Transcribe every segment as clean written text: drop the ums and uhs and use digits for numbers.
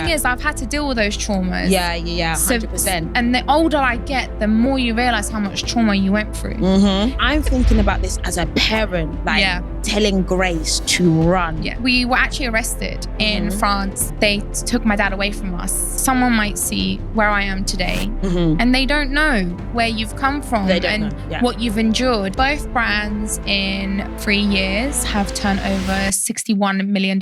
is, I've had to deal with those traumas. Yeah, 100%. And the older I get, the more you realize how much trauma you went through. I'm thinking about this as a parent, like telling Grace to run. Yeah, we were actually arrested in France. They took my dad away from us. Someone might see where I am today and they don't know where you've come from and what you've endured. Both brands in 3 years have turned over $61 million.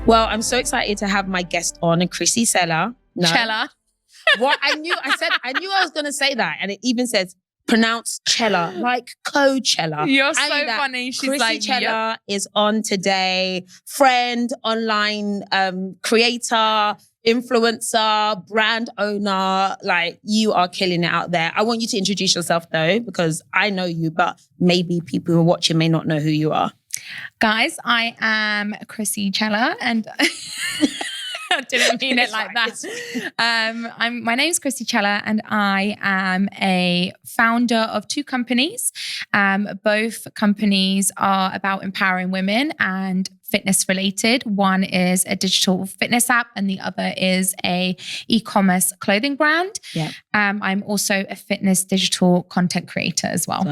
Well, I'm so excited to have my guest on, Krissy Cela. Cela. What I knew I was going to say that. And it even says, pronounce Cela, like Coachella. You're so funny. She's Krissy like, Cela is on today. Friend, online creator, influencer, brand owner. Like, you are killing it out there. I want you to introduce yourself though, because I know you, but maybe people who are watching may not know who you are. Guys, I am Krissy Cela and I didn't mean it like that. My name's Krissy Cela and I am a founder of 2 companies. Both companies are about empowering women and fitness related. One is a digital fitness app and the other is a e-commerce clothing brand. Yeah. I'm also a fitness digital content creator as well.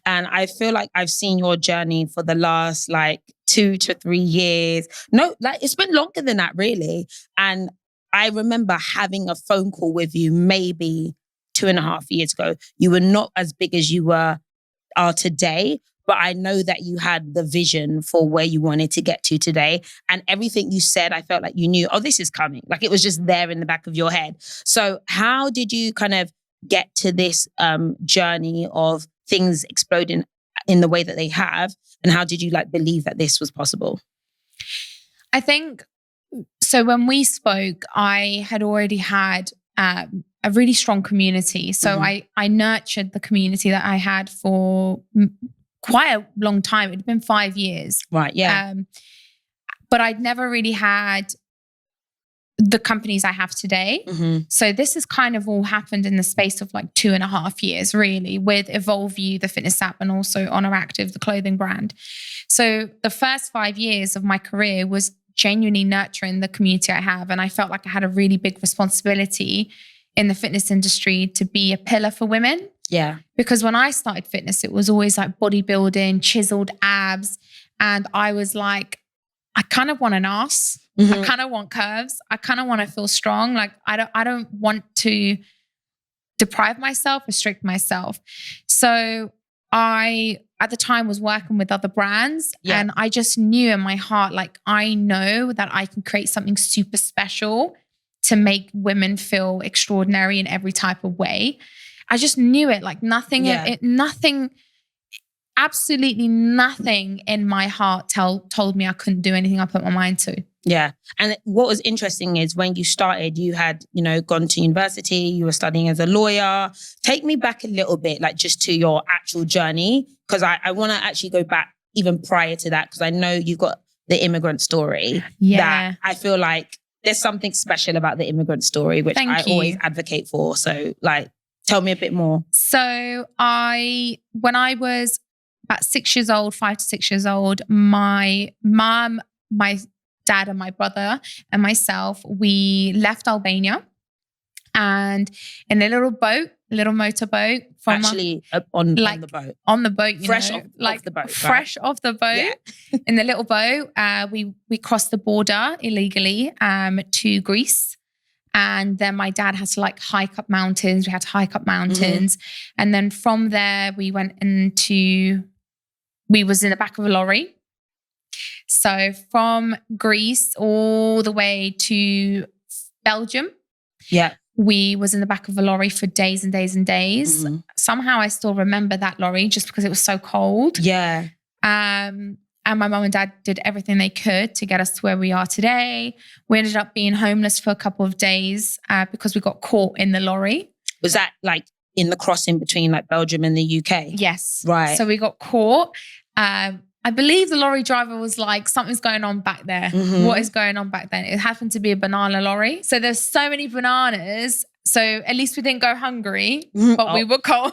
And I feel like I've seen your journey for the last 2 to 3 years. No, it's been longer than that really. And I remember having a phone call with you maybe 2.5 years ago. You were not as big as you are today, but I know that you had the vision for where you wanted to get to today. And everything you said, I felt like you knew, oh, this is coming. Like it was just there in the back of your head. So how did you kind of get to this journey of things exploding in the way that they have? And how did you believe that this was possible? I think, so when we spoke, I had already had a really strong community. So I nurtured the community that I had for quite a long time. It'd been 5 years. Right, yeah. But I'd never really had the companies I have today. So this has kind of all happened in the space of 2.5 years, really, with EvolveYou, the fitness app, and also Oner Active, the clothing brand. So the first 5 years of my career was genuinely nurturing the community I have. And I felt like I had a really big responsibility in the fitness industry to be a pillar for women. Yeah. Because when I started fitness, it was always bodybuilding, chiseled abs. And I was like, I kind of want an ass. I kind of want curves. I kind of want to feel strong. I don't want to deprive myself, restrict myself. So I, at the time, was working with other brands and I just knew in my heart, I know that I can create something super special to make women feel extraordinary in every type of way. I just knew it, nothing, absolutely nothing in my heart told me I couldn't do anything I put my mind to. Yeah. And what was interesting is when you started, you had, gone to university, you were studying as a lawyer. Take me back a little bit, just to your actual journey, because I want to actually go back even prior to that, because I know you've got the immigrant story. Yeah. That I feel like there's something special about the immigrant story, which I always advocate for. So tell me a bit more. So when I was about 6 years old, 5 to 6 years old, my mom, my dad and my brother and myself, we left Albania and in a little motorboat on the boat. On the boat, fresh off the boat. Fresh off the boat. Yeah. In the little boat, we crossed the border illegally to Greece. And then my dad had to hike up mountains. We had to hike up mountains. And then from there, we was in the back of a lorry. So from Greece all the way to Belgium. Yeah. We was in the back of a lorry for days and days and days. Somehow I still remember that lorry just because it was so cold. Yeah. And my mum and dad did everything they could to get us to where we are today. We ended up being homeless for a couple of days because we got caught in the lorry. Was that in the crossing between Belgium and the UK? Yes. Right. So we got caught. I believe the lorry driver was like, something's going on back there. What is going on back then? It happened to be a banana lorry. So there's so many bananas. So at least we didn't go hungry, but we were cold.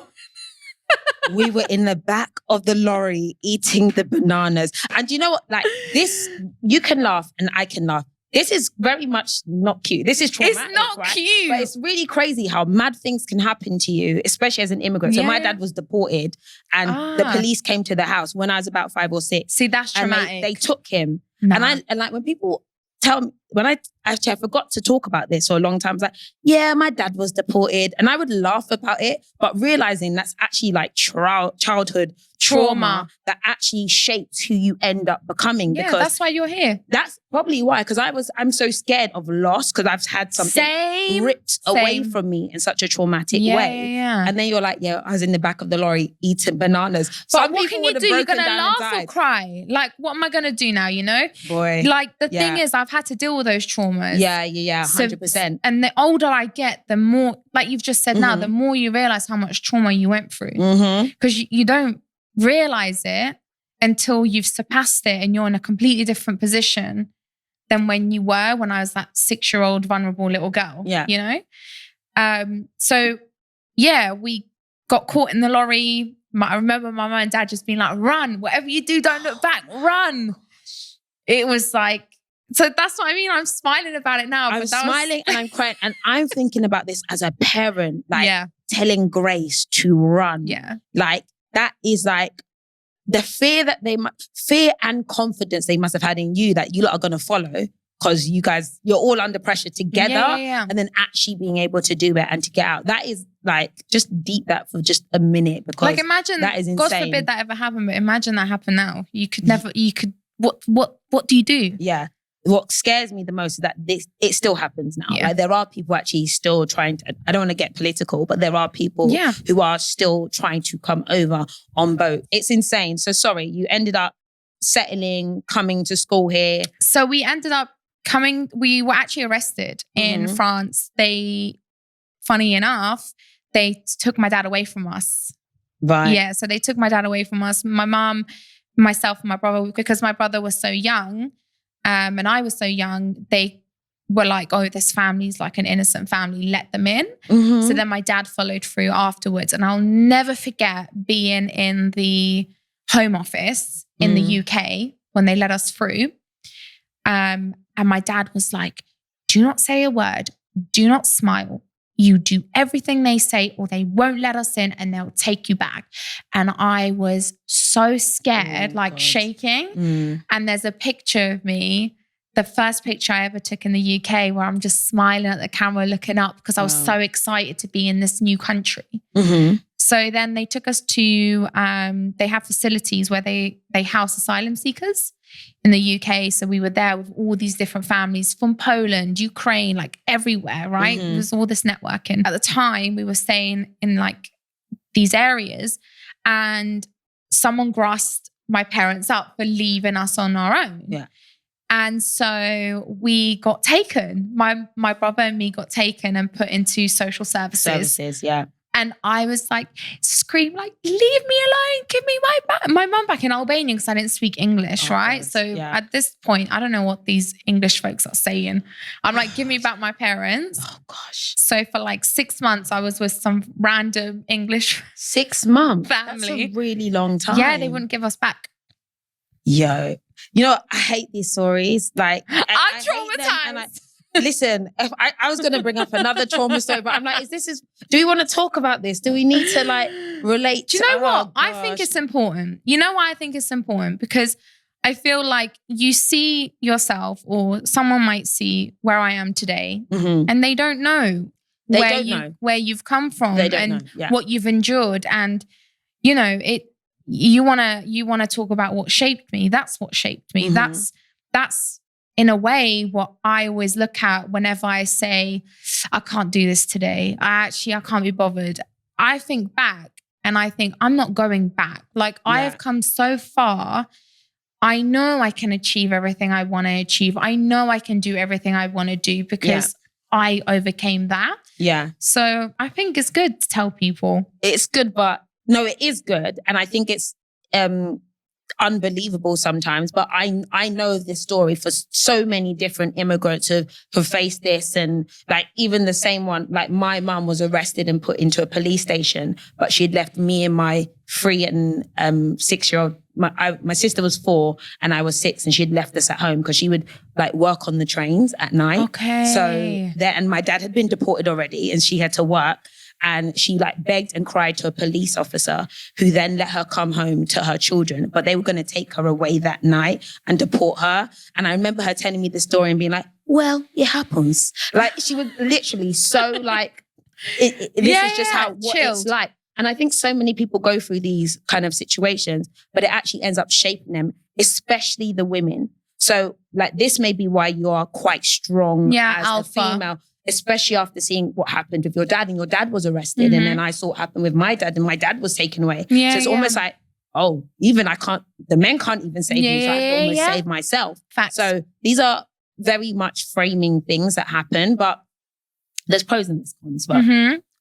we were in the back of the lorry eating the bananas. And you know what? Like this, you can laugh and I can laugh. This is very much not cute. This is traumatic. It's not right? cute. But it's really crazy how mad things can happen to you, especially as an immigrant. So my dad was deported and the police came to the house when I was about 5 or 6. See, that's traumatic. And they took him. No. And like when people tell me, I forgot to talk about this for a long time. I was like, yeah, my dad was deported. And I would laugh about it, but realizing that's actually like childhood trauma that actually shapes who you end up becoming. Yeah, because that's why you're here. That's probably why, because I'm so scared of loss because I've had something ripped away from me in such a traumatic way. Yeah. And then you're like, yeah, I was in the back of the lorry eating bananas. But what can you do? You're going to laugh or cry? Like, what am I going to do now, you know? Boy. Like, the thing is, I've had to deal with those traumas. Yeah, 100%. And the older I get, the more, like you've just said now, the more you realize how much trauma you went through. Because you don't realize it until you've surpassed it and you're in a completely different position than when I was that 6-year-old vulnerable little girl. Yeah. You know? So yeah, we got caught in the lorry. I remember my mum and dad just being like, run, whatever you do, don't look back, run. It was like, so that's what I mean. I'm smiling about it now. I'm smiling and I'm crying. And I'm thinking about this as a parent, like telling Grace to run. Yeah. Like, that is like the fear and confidence they must have had in you that you lot are going to follow because you're all under pressure together and then actually being able to do it and to get out. That is like, just deep that for just a minute because like imagine, that is insane. God forbid that ever happened, but imagine that happened now. What do you do? Yeah. What scares me the most is that it still happens now. Yeah. Like there are people actually still trying to, I don't want to get political, but there are people who are still trying to come over on boat. It's insane. So sorry, you ended up settling, coming to school here. So we ended up we were actually arrested in France. Funny enough, they took my dad away from us. Right. Yeah, so they took my dad away from us. My mom, myself and my brother, because my brother was so young, and I was so young, they were like, oh, this family's like an innocent family, let them in. So then my dad followed through afterwards. And I'll never forget being in the Home Office in the UK when they let us through. And my dad was like, do not say a word, do not smile. You do everything they say or they won't let us in and they'll take you back. And I was so scared, shaking. And there's a picture of me, the first picture I ever took in the UK where I'm just smiling at the camera looking up because I was so excited to be in this new country. So then they took us to, they have facilities where they house asylum seekers in the UK. So we were there with all these different families from Poland, Ukraine, like everywhere, right? There was all this networking. At the time, we were staying in like these areas and someone grassed my parents up for leaving us on our own. Yeah. And so we got taken. My brother and me got taken and put into social services. And I was like, scream like, leave me alone, give me my mum back in Albanian because I didn't speak English, right? So at this point, I don't know what these English folks are saying. I'm like, give me back my parents. Oh gosh. So for like 6 months, I was with some random English 6 months family. That's a really long time. Yeah, they wouldn't give us back. Yo, you know, I hate these stories. Like, I'm traumatized. Listen, if I was going to bring up another trauma story, but I'm like, do we want to talk about this? Do we need to like relate? Do you know what? I think it's important. You know why I think it's important? Because I feel like you see yourself or someone might see where I am today and they don't know where you've come from and what you've endured. And, you know, you want to talk about what shaped me. That's what shaped me. That's in a way what I always look at whenever I say, I can't do this today. I can't be bothered. I think back and I think I'm not going back. Like I have come so far. I know I can achieve everything I want to achieve. I know I can do everything I want to do because I overcame that. Yeah. So I think it's good to tell people. It's good, but no, it is good. And I think it's, unbelievable sometimes. But I know this story for so many different immigrants who've faced this. And like even the same one, like my mum was arrested and put into a police station, but she'd left me and my 3 and 6-year-old. My sister was 4 and I was 6, and she'd left us at home because she would like work on the trains at night. Okay. So and my dad had been deported already and she had to work. And she like begged and cried to a police officer who then let her come home to her children. But they were going to take her away that night and deport her. And I remember her telling me the story and being like, well, it happens. Like she was literally so like, this is just how what it's like. And I think so many people go through these kind of situations, but it actually ends up shaping them, especially the women. So like this may be why you are quite strong as alpha. a female. Especially after seeing what happened with your dad, and your dad was arrested. And then I saw what happened with my dad, and my dad was taken away. Yeah, so it's almost like, oh, even the men can't even save me, so I have to almost save myself. Facts. So these are very much framing things that happen, but there's pros and there's cons, but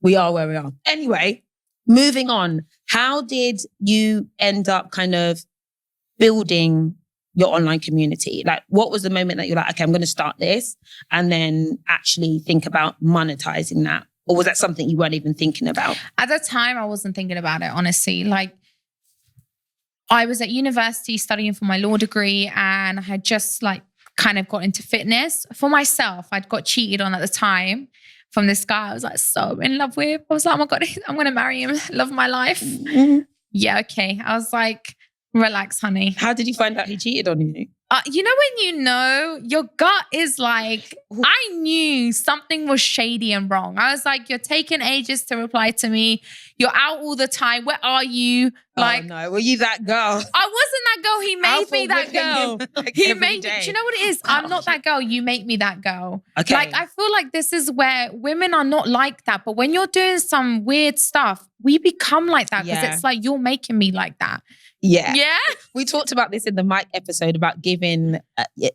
we are where we are. Anyway, moving on. How did you end up kind of building your online community? Like, what was the moment that you're like, okay, I'm going to start this and then actually think about monetizing that? Or was that something you weren't even thinking about? At the time, I wasn't thinking about it, honestly. Like, I was at university studying for my law degree, and I had just like kind of got into fitness for myself. I'd got cheated on at the time from this guy I was like so in love with. I was like, oh my God, I'm going to marry him. Love my life. Yeah, okay. I was like, relax, honey. How did you find out he cheated on you? You know when you know, your gut is like, I knew something was shady and wrong. I was like, you're taking ages to reply to me. You're out all the time. Where are you? Like, oh no, were you that girl? I wasn't that girl. He made me that girl. Like he made me. Do you know what it is? I'm not that girl. You make me that girl. Okay. Like, I feel like this is where women are not like that. But when you're doing some weird stuff, we become like that because it's like, you're making me like that. Yeah. Yeah. We talked about this in the Mike episode about giving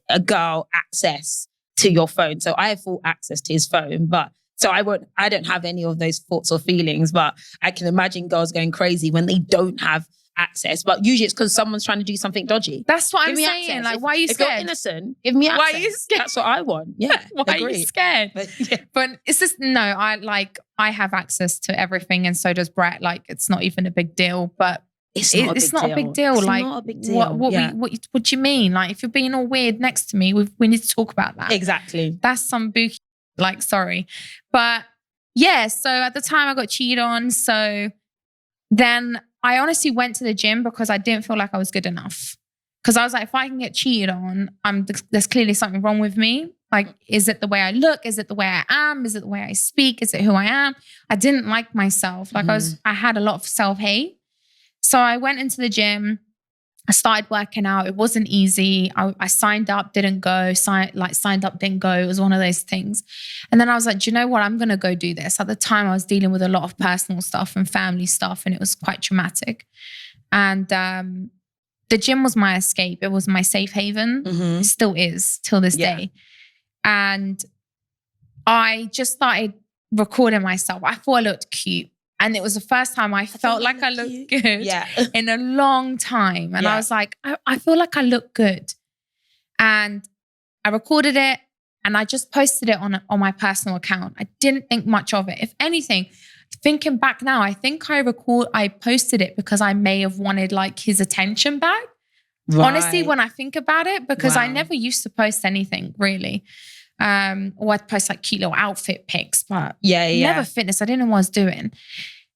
a girl access to your phone. So I have full access to his phone, but so I don't have any of those thoughts or feelings, but I can imagine girls going crazy when they don't have access. But usually it's because someone's trying to do something dodgy. That's what I'm saying. Access. Like, why are you scared? If you're innocent, give me access. Why are you scared? That's what I want. Yeah. Why are you scared? But it's just, no, I have access to everything, and so does Brett. Like, it's not even a big deal, but it's not a big deal. It's like, not a big deal. What do you mean? Like, if you're being all weird next to me, we need to talk about that. Exactly. That's some bookie. Like, sorry. But yeah, so at the time I got cheated on. So then I honestly went to the gym because I didn't feel like I was good enough. Because I was like, if I can get cheated on, there's clearly something wrong with me. Like, is it the way I look? Is it the way I am? Is it the way I speak? Is it who I am? I didn't like myself. Like I had a lot of self-hate. So I went into the gym. I started working out. It wasn't easy. I signed up, didn't go. Signed up, didn't go. It was one of those things. And then I was like, do you know what? I'm going to go do this. At the time, I was dealing with a lot of personal stuff and family stuff, and it was quite traumatic. And the gym was my escape. It was my safe haven. It still is till this day. And I just started recording myself. I thought I looked cute. And it was the first time I felt like I looked good in a long time. And I was like, I feel like I look good. And I recorded it and I just posted it on my personal account. I didn't think much of it. If anything, thinking back now, I think I posted it because I may have wanted like his attention back. Right. Honestly, when I think about it, because I never used to post anything really. Or I'd post like cute little outfit pics, but never fitness. I didn't know what I was doing.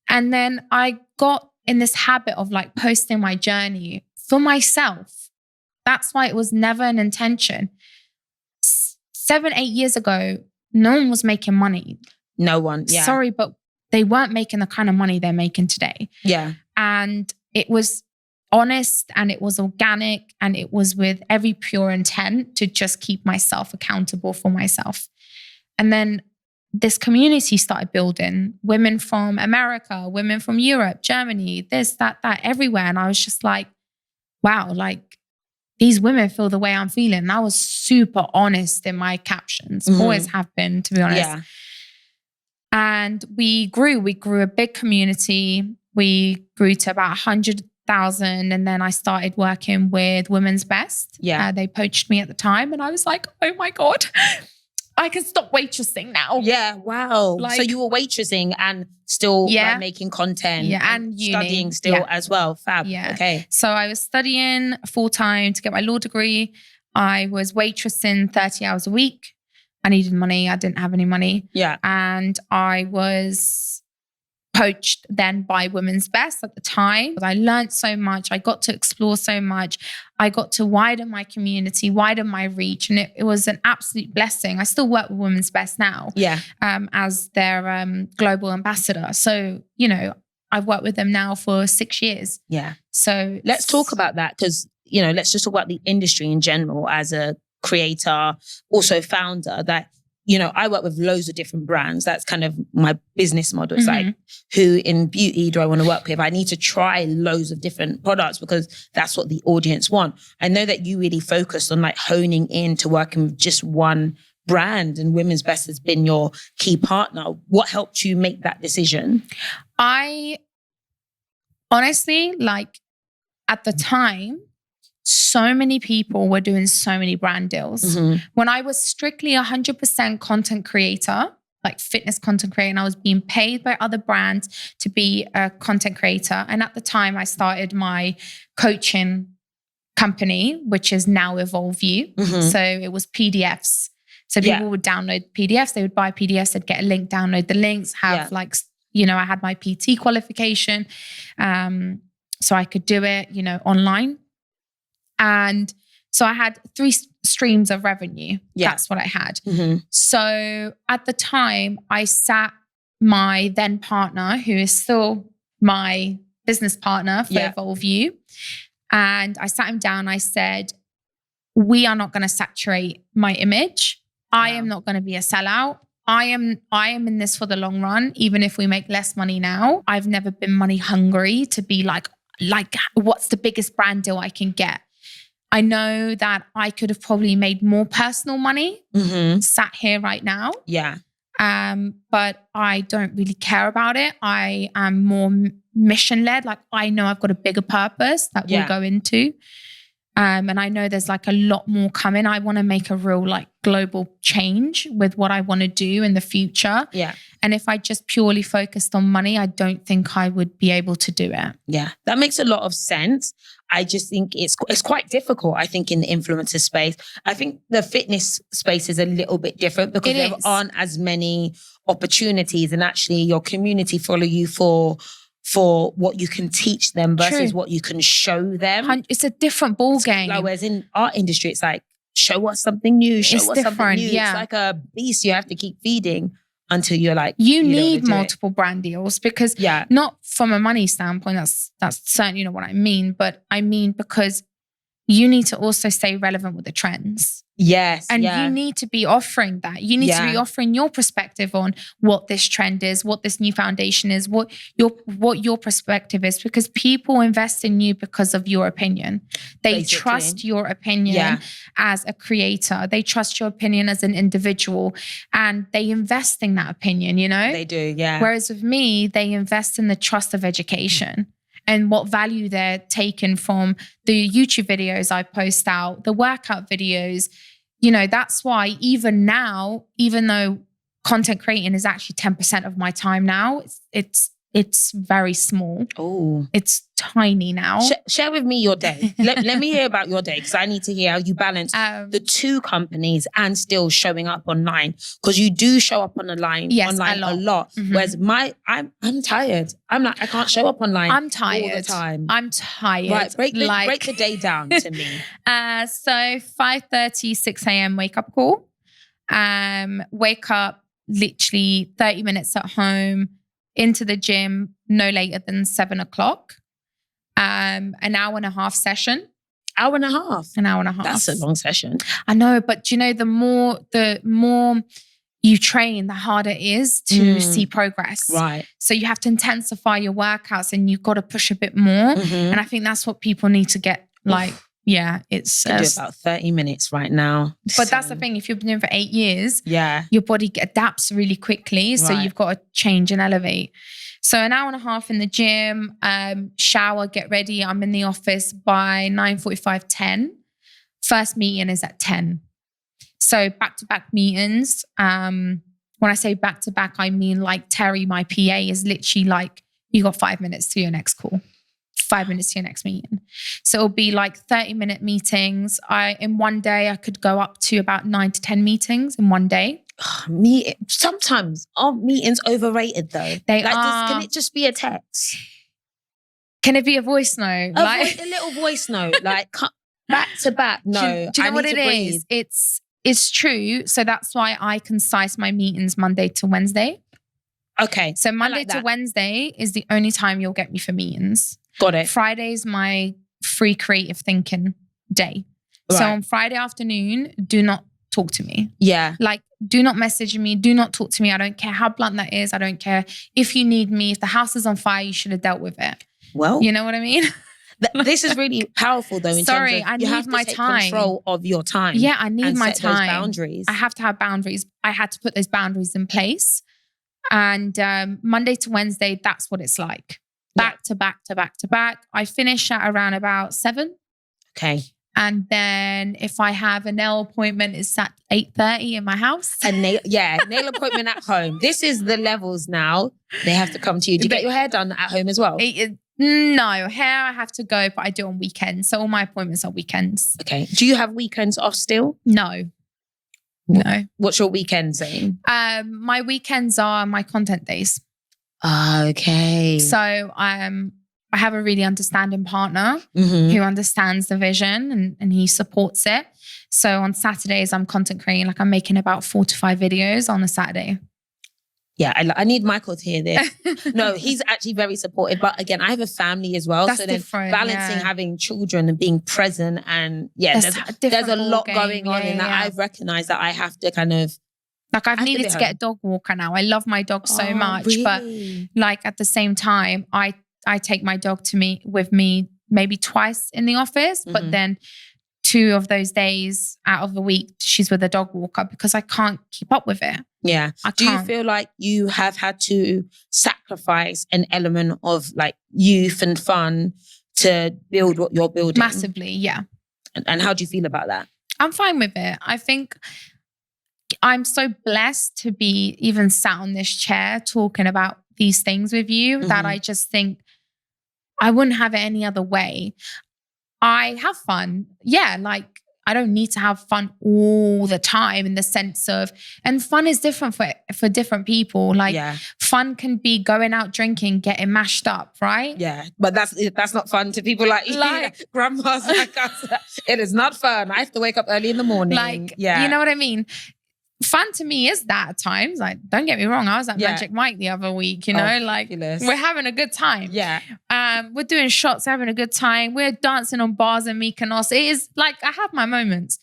And then I got in this habit of like posting my journey for myself. That's why it was never an intention. 7-8 years ago, no one was making money. No one, Sorry, but they weren't making the kind of money they're making today. Yeah. And it was honest and it was organic and it was with every pure intent to just keep myself accountable for myself. And then this community started building. Women from America, women from Europe, Germany, this, that, everywhere. And I was just like, wow, like these women feel the way I'm feeling. And I was super honest in my captions. Always have been, to be honest. Yeah. And we grew a big community. We grew to about 100 And then I started working with Women's Best. Yeah. They poached me at the time and I was like, oh my God, I can stop waitressing now. Yeah, wow. Like, so you were waitressing and still like, making content and studying still as well. Fab. Yeah. Okay. So I was studying full-time to get my law degree. I was waitressing 30 hours a week. I needed money. I didn't have any money. Yeah. And I was poached then by Women's Best at the time. I learned so much. I got to explore so much. I got to widen my community, widen my reach. And it was an absolute blessing. I still work with Women's Best now as their global ambassador. So, you know, I've worked with them now for 6 years. Yeah. So let's talk about that because, you know, let's just talk about the industry in general as a creator, also founder that, you know, I work with loads of different brands. That's kind of my business model. It's like, who in beauty do I want to work with? I need to try loads of different products because that's what the audience want. I know that you really focused on like honing in to working with just one brand and Women's Best has been your key partner. What helped you make that decision? I honestly, like at the time, so many people were doing so many brand deals. When I was strictly 100% content creator, like fitness content creator, and I was being paid by other brands to be a content creator. And at the time I started my coaching company, which is now EvolveYou. So it was PDFs. So people would download PDFs, they would buy PDFs, they'd get a link, download the links, have like, you know, I had my PT qualification. So I could do it, you know, online. And so I had 3 streams of revenue. That's what I had. So at the time, I sat my then partner, who is still my business partner for EvolveYou, and I sat him down. I said, we are not going to saturate my image. I am not going to be a sellout. I am in this for the long run, even if we make less money now. I've never been money hungry to be like, what's the biggest brand deal I can get? I know that I could have probably made more personal money sat here right now. Yeah. But I don't really care about it. I am more mission-led. Like I know I've got a bigger purpose that we'll go into. And I know there's like a lot more coming. I want to make a real like global change with what I want to do in the future. Yeah. And if I just purely focused on money, I don't think I would be able to do it. Yeah, that makes a lot of sense. I just think it's quite difficult, I think, in the influencer space. I think the fitness space is a little bit different because there aren't as many opportunities and actually your community follow you for what you can teach them versus what you can show them. It's a different ball game. Like, whereas in our industry, it's like, show us something new, show us something new. Yeah. It's like a beast you have to keep feeding until you're like, you need multiple brand deals because not from a money standpoint, that's certainly not what I mean, but I mean because you need to also stay relevant with the trends. Yes. And you need to be offering that. You need to be offering your perspective on what this trend is, what this new foundation is, what your perspective is, because people invest in you because of your opinion. They trust your opinion as a creator. They trust your opinion as an individual and they invest in that opinion, you know? They do, yeah. Whereas with me, they invest in the trust of education. And what value they're taking from the YouTube videos I post out, the workout videos. You know, that's why even now, even though content creating is actually 10% of my time now, it's very small. Oh, it's tiny now. Share with me your day. let me hear about your day because I need to hear how you balance the 2 companies and still showing up online because you do show up online a lot. Whereas I'm tired. I'm like, I can't show up online. I'm tired all the time. I'm tired. Right, break the day down to me. So 5:30, 6 a.m. wake up call. Wake up literally 30 minutes at home. Into the gym no later than 7 o'clock. An hour and a half session. Hour and a half? An hour and a half. That's a long session. I know, but you know, the more you train, the harder it is to see progress. Right. So you have to intensify your workouts and you've got to push a bit more. And I think that's what people need to get like, it's I do about 30 minutes right now. But that's the thing. If you've been doing for 8 years, your body adapts really quickly. So you've got to change and elevate. So an hour and a half in the gym, shower, get ready. I'm in the office by 9:45, 10. First meeting is at 10. So back-to-back meetings. When I say back-to-back, I mean like Terry, my PA, is literally like, you got 5 minutes to your next call. 5 minutes to your next meeting. So it'll be like 30-minute meetings. In one day, I could go up to about 9 to 10 meetings in one day. Sometimes aren't meetings overrated though? They are. Can it just be a text? Can it be a voice note? A little voice note, like back to back. No, do you know what it is? It's true. So that's why I concise my meetings Monday to Wednesday. Okay. So Monday to Wednesday is the only time you'll get me for meetings. Got it. Friday's my free creative thinking day. Right. So on Friday afternoon, do not talk to me. Yeah. Like, do not message me. Do not talk to me. I don't care how blunt that is. I don't care if you need me. If the house is on fire, you should have dealt with it. Well, you know what I mean? This is really powerful though. In terms of I need my time. Control of your time. Yeah, I need my time. Those boundaries. I have to have boundaries. I had to put those boundaries in place. And Monday to Wednesday, that's what it's like. Back to back to back to back. I finish at around about 7. Okay. And then if I have a nail appointment, it's at 8:30 in my house. Nail appointment at home. This is the levels now. They have to come to you. Do you get your hair done at home as well? No, hair I have to go, but I do on weekends. So all my appointments are weekends. Okay. Do you have weekends off still? No. What's your weekend saying? My weekends are my content days. Okay. So I have a really understanding partner who understands the vision and he supports it. So on Saturdays, I'm content creating, like I'm making about 4 to 5 videos on a Saturday. Yeah, I need Michael to hear this. No, he's actually very supportive. But again, I have a family as well. That's so then different, balancing having children and being present and there's a lot going on in that. I've recognized that I have to kind of... Like I've needed to get a dog walker now. I love my dog so much. Really? But like at the same time, I take my dog with me maybe twice in the office. But then 2 of those days out of the week, she's with a dog walker because I can't keep up with it. Yeah. Do you feel like you have had to sacrifice an element of like youth and fun to build what you're building? Massively, yeah. And how do you feel about that? I'm fine with it. I think I'm so blessed to be even sat on this chair talking about these things with you that I just think I wouldn't have it any other way. I have fun. Yeah, like I don't need to have fun all the time in the sense of, and fun is different for different people. Like fun can be going out drinking, getting mashed up, right? Yeah, but that's not fun to people like grandmas like us. It is not fun. I have to wake up early in the morning. Like, you know what I mean? Fun to me is that at times. Like, don't get me wrong. I was at Magic Mike the other week, like fabulous. We're having a good time. Yeah. We're doing shots, having a good time. We're dancing on bars in Mykonos. It is like, I have my moments.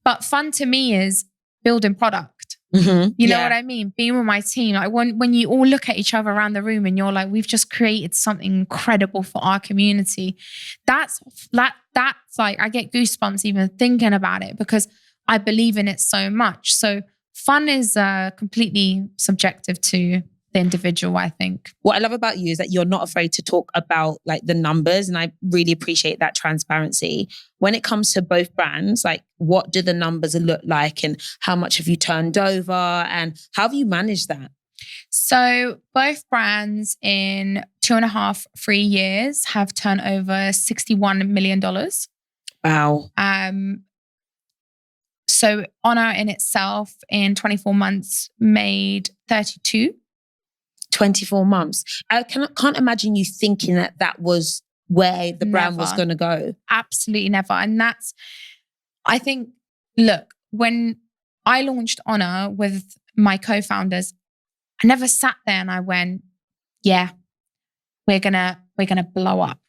But fun to me is building product. You know what I mean? Being with my team. Like when you all look at each other around the room and you're like, we've just created something incredible for our community. That's like, I get goosebumps even thinking about it because I believe in it so much. So fun is completely subjective to the individual, I think. What I love about you is that you're not afraid to talk about like the numbers, and I really appreciate that transparency. When it comes to both brands, like what do the numbers look like and how much have you turned over and how have you managed that? So both brands in 2.5, 3 years have turned over $61 million. Wow. So Oner in itself in 24 months made 32. 24 months. I can't imagine you thinking that was where the brand was going to go. Absolutely never. And that's, I think, look, when I launched Oner with my co-founders, I never sat there and I went, yeah, we're gonna blow up.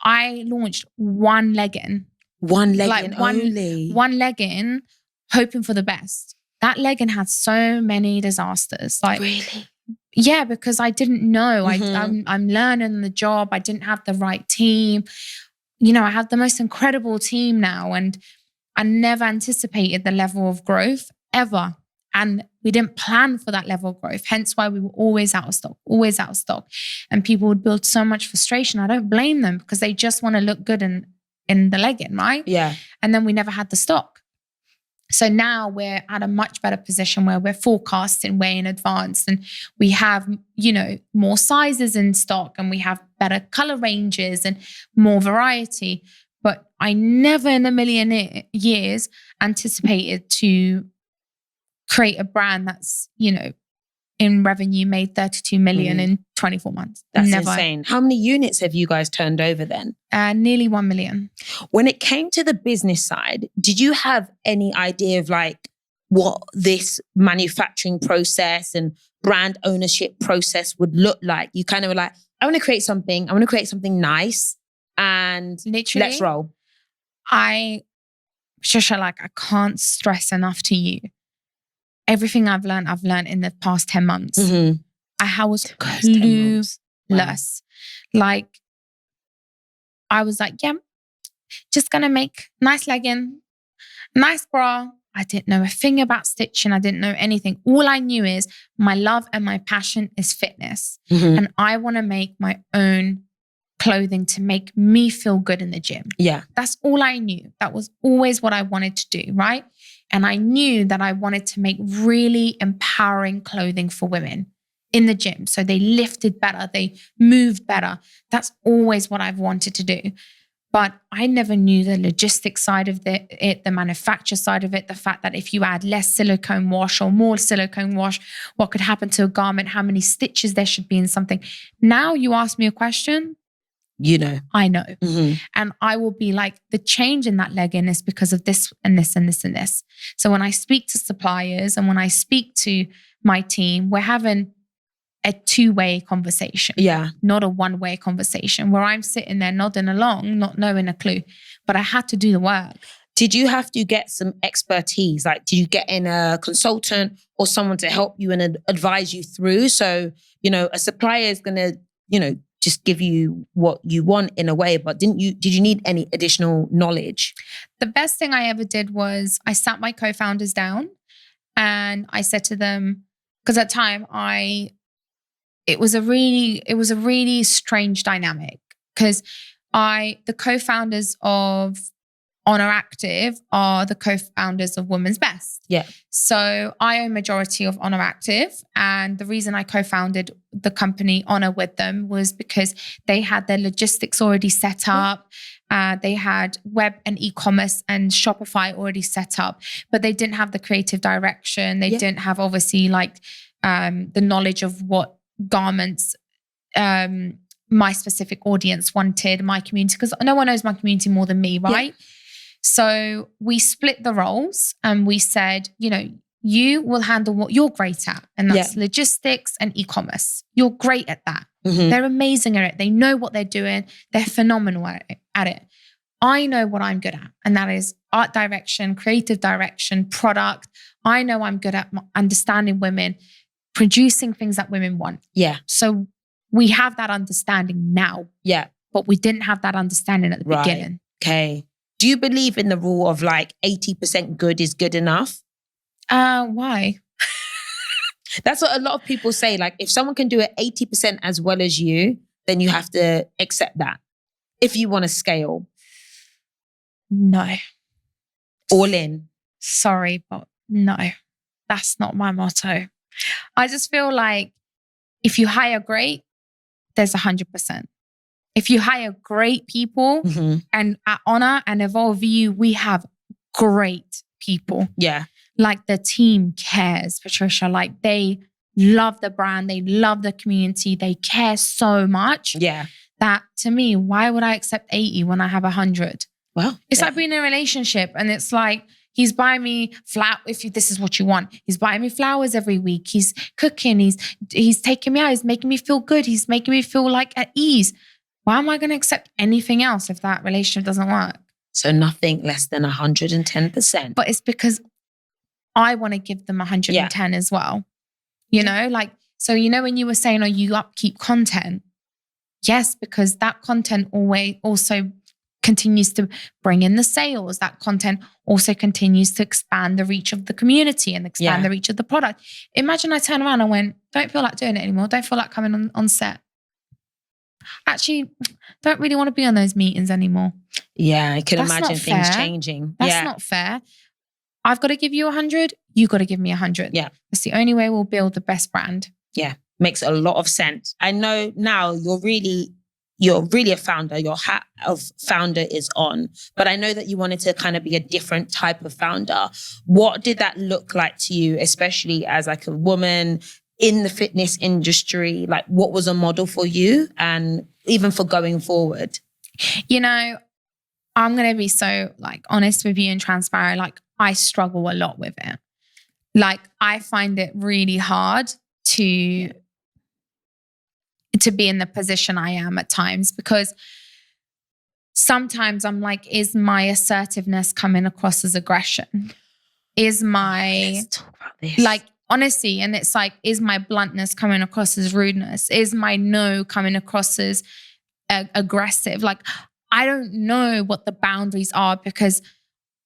I launched one legging. One legging only. One legging, hoping for the best. That legging had so many disasters. Like, really? Yeah, because I didn't know. I'm learning the job. I didn't have the right team. I have the most incredible team now, and I never anticipated the level of growth ever. And we didn't plan for that level of growth. Hence why we were always out of stock. And people would build so much frustration. I don't blame them because they just want to look good in the legging, right? Yeah. And then we never had the stock. So now we're at a much better position where we're forecasting way in advance, and we have, more sizes in stock, and we have better color ranges and more variety. But I never in a million years anticipated to create a brand that's, in revenue made 32 million in 24 months. That's never. Insane. How many units have you guys turned over then? Nearly 1 million. When it came to the business side, did you have any idea of like what this manufacturing process and brand ownership process would look like? You kind of were like, I want to create something nice and literally, let's roll. Patricia, I can't stress enough to you. Everything I've learned in the past 10 months. Mm-hmm. I was clueless. Wow. I was like, yeah, just gonna make nice legging, nice bra. I didn't know a thing about stitching. I didn't know anything. All I knew is my love and my passion is fitness. Mm-hmm. And I want to make my own clothing to make me feel good in the gym. Yeah. That's all I knew. That was always what I wanted to do, right? And I knew that I wanted to make really empowering clothing for women in the gym. So they lifted better, they moved better. That's always what I've wanted to do. But I never knew the logistics side of the manufacture side of it, the fact that if you add less silicone wash or more silicone wash, what could happen to a garment, how many stitches there should be in something. Now you ask me a question, I know. Mm-hmm. And I will be like, the change in that legging is because of this and this and this and this. So when I speak to suppliers and when I speak to my team, we're having a two-way conversation. Yeah. Not a one-way conversation where I'm sitting there nodding along, not knowing a clue. But I had to do the work. Did you have to get some expertise? Like, did you get in a consultant or someone to help you and advise you through? So, a supplier is going to, just give you what you want in a way, but did you need any additional knowledge? The best thing I ever did was I sat my co-founders down and I said to them, because at the time it was a really strange dynamic, because the co-founders of Oner Active are the co-founders of Women's Best. Yeah. So I own majority of Oner Active. And the reason I co-founded the company Oner with them was because they had their logistics already set up. They had web and e-commerce and Shopify already set up, but they didn't have the creative direction. They didn't have obviously the knowledge of what garments my specific audience wanted, my community, because no one knows my community more than me, right? Yeah. So we split the roles and we said, you will handle what you're great at, and that's logistics and e-commerce. You're great at that. Mm-hmm. They're amazing at it. They know what they're doing. They're phenomenal at it. I know what I'm good at, and that is art direction, creative direction, product. I know I'm good at understanding women, producing things that women want. Yeah. So we have that understanding now. Yeah. But we didn't have that understanding at the beginning. Okay. Do you believe in the rule of 80% good is good enough? Why? That's what a lot of people say. If someone can do it 80% as well as you, then you have to accept that. If you want to scale. No. All in. Sorry, but no. That's not my motto. I just feel like if you hire great, there's 100%. If you hire great people, mm-hmm. and at Oner and EvolveYou, we have great people. Yeah. The team cares, Patricia. They love the brand. They love the community. They care so much. Yeah. That to me, why would I accept 80 when I have 100? Well, it's like being in a relationship and it's like, he's buying me this is what you want. He's buying me flowers every week. He's cooking. He's taking me out. He's making me feel good. He's making me feel at ease. Why am I going to accept anything else if that relationship doesn't work? So nothing less than 110%. But it's because I want to give them 110 as well. So when you were saying, you upkeep content? Yes, because that content always also continues to bring in the sales. That content also continues to expand the reach of the community and expand the reach of the product. Imagine I turn around and went, don't feel like doing it anymore. Don't feel like coming on set. Actually, don't really want to be on those meetings anymore. Yeah, I can imagine things changing. That's not fair. I've got to give you 100. You got to give me 100. Yeah. That's the only way we'll build the best brand. Yeah, makes a lot of sense. I know now you're really a founder. Your hat of founder is on. But I know that you wanted to kind of be a different type of founder. What did that look like to you, especially as like a woman in the fitness industry? Like, what was a model for you and even for going forward? You know, I'm going to be so like honest with you and transparent. Like, I struggle a lot with it. Like, I find it really hard to be in the position I am at times, because sometimes I'm like, is my assertiveness coming across as aggression? Is my, let's talk about this. Like, honestly, and it's like, is my bluntness coming across as rudeness? Is my no coming across as aggressive? Like, I don't know what the boundaries are, because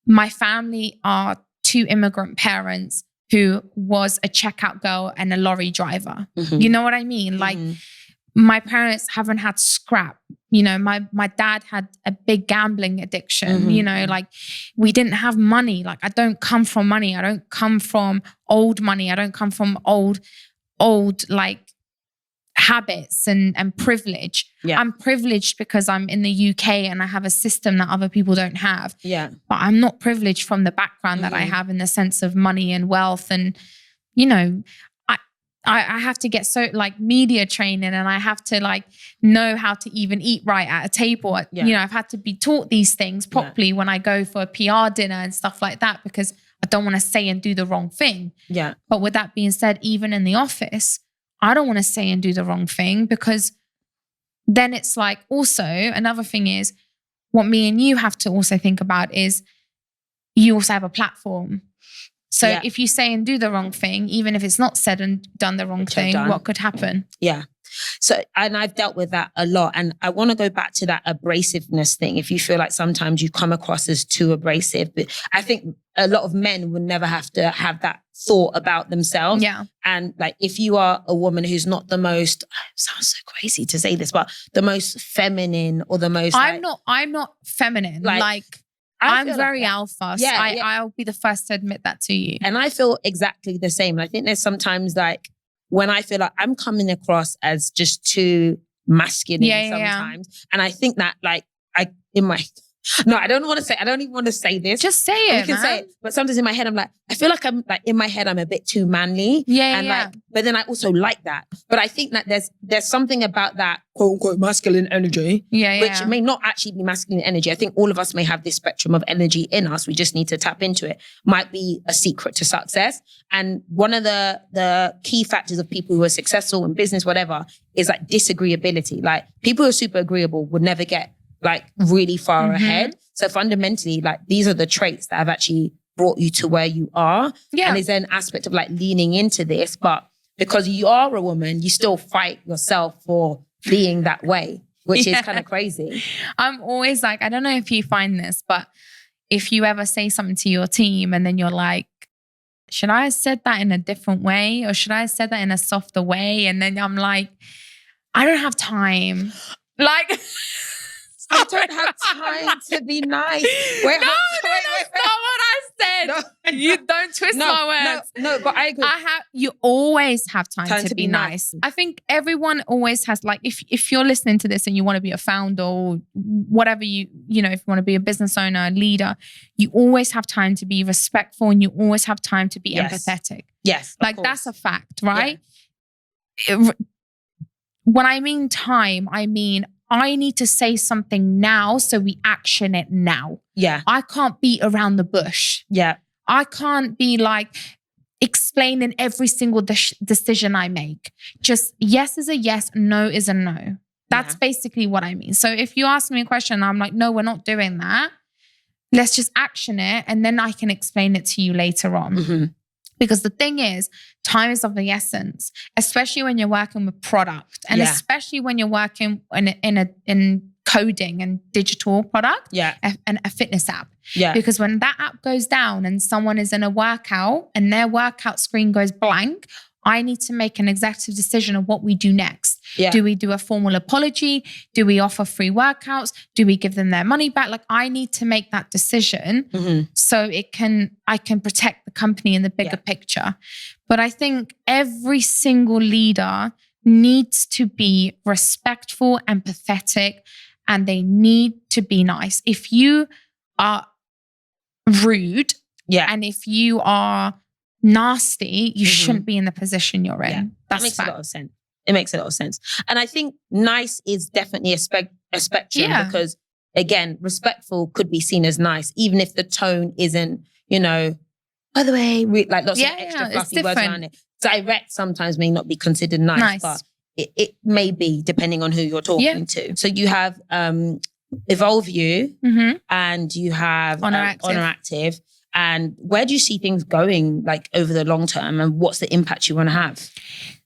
my family are 2 immigrant parents who was a checkout girl and a lorry driver. Mm-hmm. You know what I mean? Like, my parents haven't had scrap. You know, my dad had a big gambling addiction. You know, like, we didn't have money. Like, I don't come from money. I don't come from old money. I don't come from old like habits and privilege. Yeah. I'm privileged because I'm in the UK and I have a system that other people don't have. Yeah. But I'm not privileged from the background that I have in the sense of money and wealth. And, you know, I have to get so like media training, and I have to like know how to even eat right at a table. You know, I've had to be taught these things properly when I go for a PR dinner and stuff like that, because I don't want to say and do the wrong thing. Yeah. But with that being said, even in the office, I don't want to say and do the wrong thing, because then it's like, also another thing is what me and you have to also think about is you also have a platform. So if you say and do the wrong thing, even if it's not said and done the wrong thing, what could happen? Yeah. So, and I've dealt with that a lot. And I want to go back to that abrasiveness thing. If you feel like sometimes you come across as too abrasive, but I think a lot of men would never have to have that thought about themselves. Yeah. And like, if you are a woman who's not the most, it sounds so crazy to say this, but the most feminine or the most, I'm not feminine. Like I'm very alpha. So I'll be the first to admit that to you. And I feel exactly the same. I think there's sometimes like when I feel like I'm coming across as just too masculine sometimes. And I think that like I don't even want to say this. Just say it, you can say it. But sometimes in my head, I'm like, I feel like I'm a bit too manly. Like, but then I also like that. But I think that there's something about that quote unquote masculine energy, which may not actually be masculine energy. I think all of us may have this spectrum of energy in us. We just need to tap into it. Might be a secret to success. And one of the key factors of people who are successful in business, whatever, is like disagreeability. Like, people who are super agreeable would never get like really far ahead. So fundamentally, like, these are the traits that have actually brought you to where you are. Yeah. And is there an aspect of like leaning into this, but because you are a woman, you still fight yourself for being that way, which is kind of crazy. I'm always like, I don't know if you find this, but if you ever say something to your team and then you're like, should I have said that in a different way? Or should I have said that in a softer way? And then I'm like, I don't have time. Like, I don't have time to be nice. That's not what I said. No. You don't twist my words. No, but I agree. You always have time to be nice. I think everyone always has, like, if you're listening to this and you want to be a founder or whatever if you want to be a business owner, a leader, you always have time to be respectful and you always have time to be empathetic. Yes. Like, that's a fact, right? Yeah. When I mean time, I mean, I need to say something now so we action it now. Yeah. I can't beat around the bush. Yeah. I can't be like explaining every single decision I make. Just yes is a yes, no is a no. That's basically what I mean. So if you ask me a question, I'm like, no, we're not doing that. Let's just action it. And then I can explain it to you later on. Mm-hmm. Because the thing is, time is of the essence, especially when you're working with product and especially when you're working in coding and digital product and a fitness app. Yeah. Because when that app goes down and someone is in a workout and their workout screen goes blank, I need to make an executive decision of what we do next. Yeah. Do we do a formal apology? Do we offer free workouts? Do we give them their money back? Like, I need to make that decision so I can protect the company in the bigger picture. But I think every single leader needs to be respectful, empathetic, and they need to be nice. If you are rude and if you are nasty, you shouldn't be in the position you're in. Yeah. That makes a lot of sense. It makes a lot of sense. And I think nice is definitely a spectrum because, again, respectful could be seen as nice, even if the tone isn't, by the way, like lots of extra fluffy words around it. Direct sometimes may not be considered nice. But it may be depending on who you're talking to. So you have EvolveYou and you have Oner Active. And where do you see things going like over the long term and what's the impact you want to have?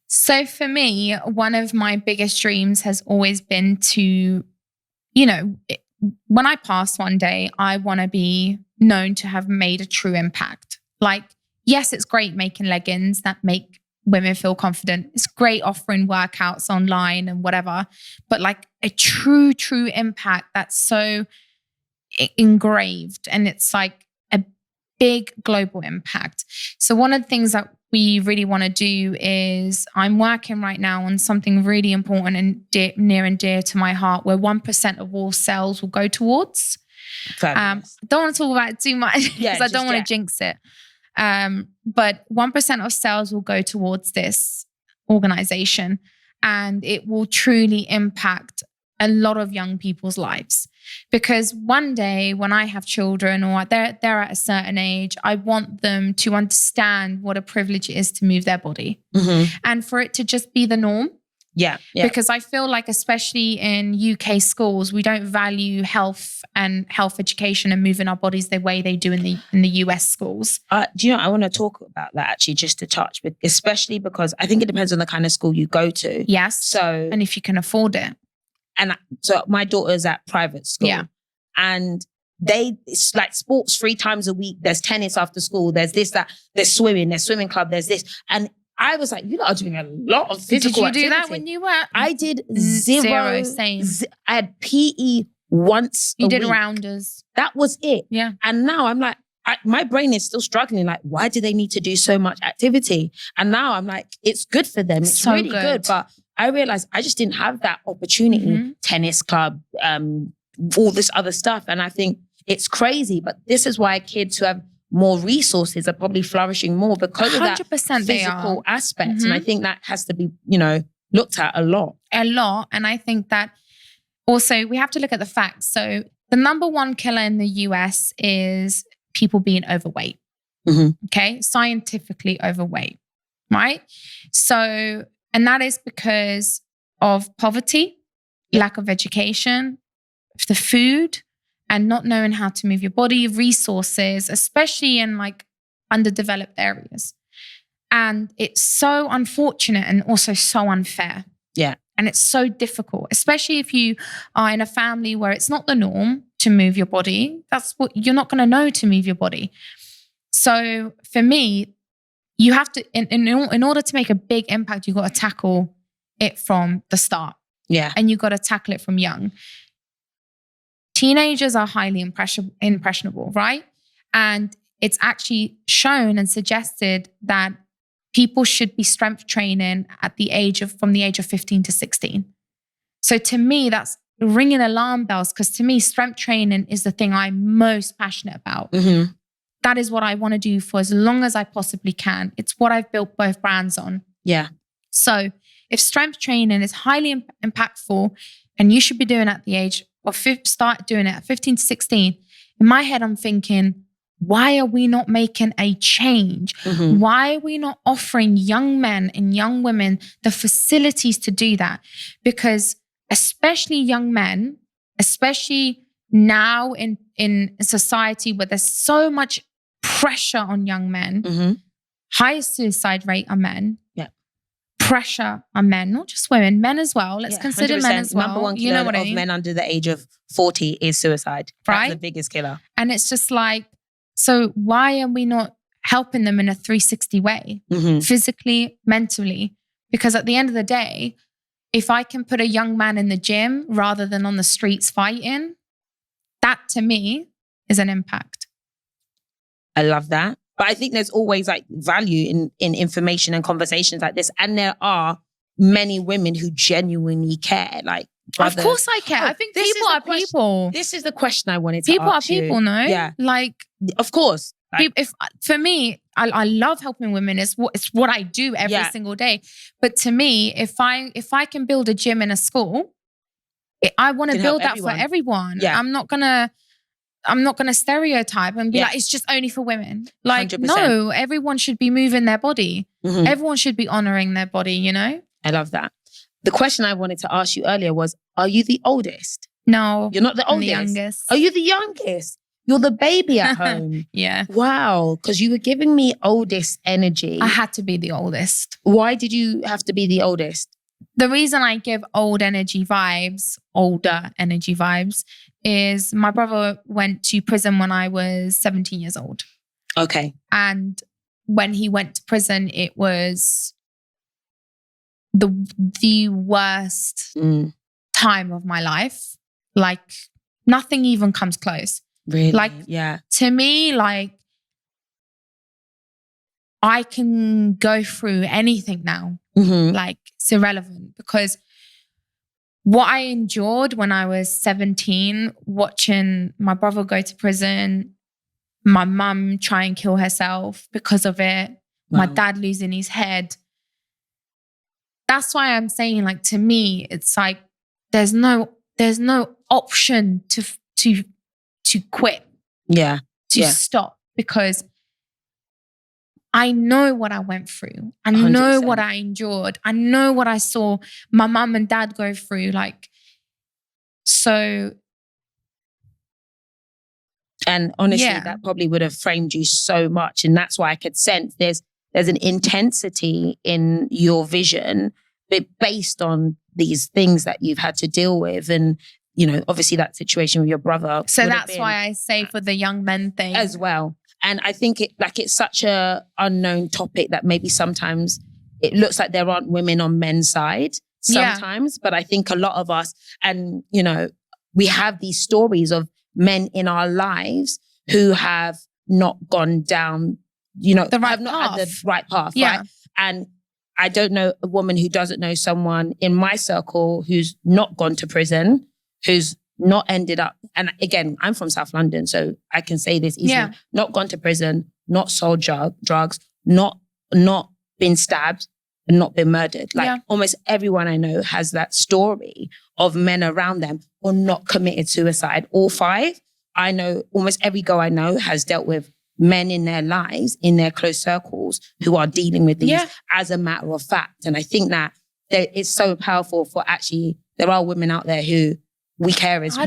So for me, one of my biggest dreams has always been to, when I pass one day, I want to be known to have made a true impact. Like, yes, it's great making leggings that make women feel confident. It's great offering workouts online and whatever, but like a true impact that's so engraved and it's like a big global impact. So one of the things that we really want to do is I'm working right now on something really important and near and dear to my heart where 1% of all sales will go towards. Don't want to talk about it too much because I don't want to jinx it. But 1% of sales will go towards this organization and it will truly impact a lot of young people's lives. Because one day when I have children or they're at a certain age, I want them to understand what a privilege it is to move their body and for it to just be the norm. Yeah. Because I feel like especially in UK schools, we don't value health and health education and moving our bodies the way they do in the US schools. Do you know, I want to talk about that actually just to touch, but especially because I think it depends on the kind of school you go to. Yes. So, and if you can afford it. And so my daughter's at private school. Yeah. And it's like sports 3 times a week. There's tennis after school. There's this, that, there's swimming club, there's this. And I was like, you lot are doing a lot of physical activity. Did you do that when you were? I did zero. Same. I had PE once a week. You did rounders. That was it. Yeah. And now I'm like, my brain is still struggling. Like, why do they need to do so much activity? And now I'm like, it's good for them. It's so really good. But I realized I just didn't have that opportunity. Tennis club, all this other stuff. And I think it's crazy. But this is why kids who have more resources are probably flourishing more because of that physical aspect. And I think that has to be, looked at a lot. A lot. And I think that also we have to look at the facts. So the number one killer in the US is people being overweight. Okay. Scientifically overweight. Right. So, and that is because of poverty, lack of education, the food, and not knowing how to move your body, resources, especially in like underdeveloped areas. And it's so unfortunate and also so unfair. Yeah. And it's so difficult, especially if you are in a family where it's not the norm to move your body. That's what you're not going to know to move your body. So for me, you have to, in order to make a big impact, you've got to tackle it from the start. Yeah. And you've got to tackle it from young. Teenagers are highly impressionable, right? And it's actually shown and suggested that people should be strength training from the age of 15 to 16. So to me, that's ringing alarm bells because to me, strength training is the thing I'm most passionate about. That is what I want to do for as long as I possibly can. It's what I've built both brands on. Yeah. So if strength training is highly impactful and you should be doing it at the age or start doing it at 15 to 16, in my head, I'm thinking, why are we not making a change? Why are we not offering young men and young women the facilities to do that? Because especially young men, especially now in society where there's so much pressure on young men, highest suicide rate are men. Yeah. pressure on men, not just women, men as well. Let's consider men as well. Number one killer of men under the age of 40 is suicide. Right? That's the biggest killer. And it's just like, so why are we not helping them in a 360 way? Physically, mentally? Because at the end of the day, if I can put a young man in the gym rather than on the streets fighting, that to me is an impact. I love that. But I think there's always like value in information and conversations like this. And there are many women who genuinely care. Like, of course I care. I think people are people. This is the question I wanted to ask you. People are people, no? Yeah. Like, of course. Like, if for me, I love helping women. It's what I do every single day. But to me, if I can build a gym in a school, I want to build that for everyone. Yeah. I'm not gonna stereotype and be like, it's just only for women. Like, 100%. No, everyone should be moving their body. Everyone should be honoring their body, you know? I love that. The question I wanted to ask you earlier was, are you the oldest? No. You're not the oldest? I'm the youngest. Are you the youngest? You're the baby at home. Yeah. Wow. Because you were giving me oldest energy. I had to be the oldest. Why did you have to be the oldest? The reason I give older energy vibes, is my brother went to prison when I was 17 years old. Okay. And when he went to prison, it was the worst time of my life. Like, nothing even comes close. Really? Like, to me, like, I can go through anything now. Like, it's irrelevant, because what I endured when I was 17, watching my brother go to prison, my mum try and kill herself because of it, my dad losing his head. That's why I'm saying, like, to me, it's like there's no option to quit. Yeah. To stop, because I know what I went through. I know 100%. What I endured. I know what I saw my mum and dad go through. Like, so. And honestly, that probably would have framed you so much. And that's why I could sense there's an intensity in your vision, but based on these things that you've had to deal with. And, you know, obviously that situation with your brother. So that's why I say for the young men thing. As well. And I think it's such a unknown topic that maybe sometimes it looks like there aren't women on men's side sometimes. But I think a lot of us, and, you know, we have these stories of men in our lives who have not gone down, you know, have not had the right path. Yeah. Right? And I don't know a woman who doesn't know someone in my circle who's not gone to prison, who's not ended up, and again, I'm from South London, so I can say this easily, not gone to prison, not sold drugs, not been stabbed, and not been murdered. Like almost everyone I know has that story of men around them or not committed suicide. All five, I know almost every girl I know has dealt with men in their lives, in their close circles, who are dealing with these as a matter of fact. And I think that it's so powerful for actually, there are women out there who we care just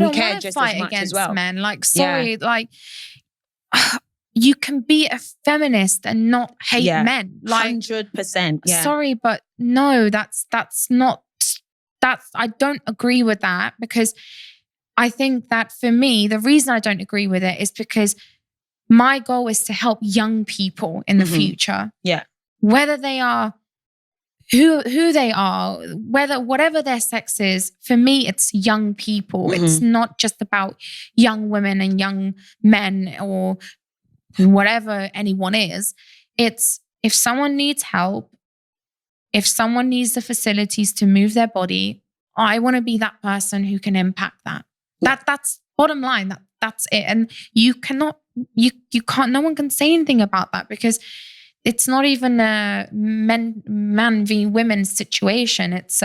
as much as well. Men. Like, sorry, like, you can be a feminist and not hate men. Like, 100%. Yeah. Sorry, but no, that's I don't agree with that, because I think that for me, the reason I don't agree with it is because my goal is to help young people in the future. Yeah. Whether they are who they are, whatever their sex is, for me, it's young people. It's not just about young women and young men or whatever anyone is. It's if someone needs help, if someone needs the facilities to move their body, I want to be that person who can impact that. That's bottom line. That's it. And you can't, no one can say anything about that, because it's not even a man v women situation. It's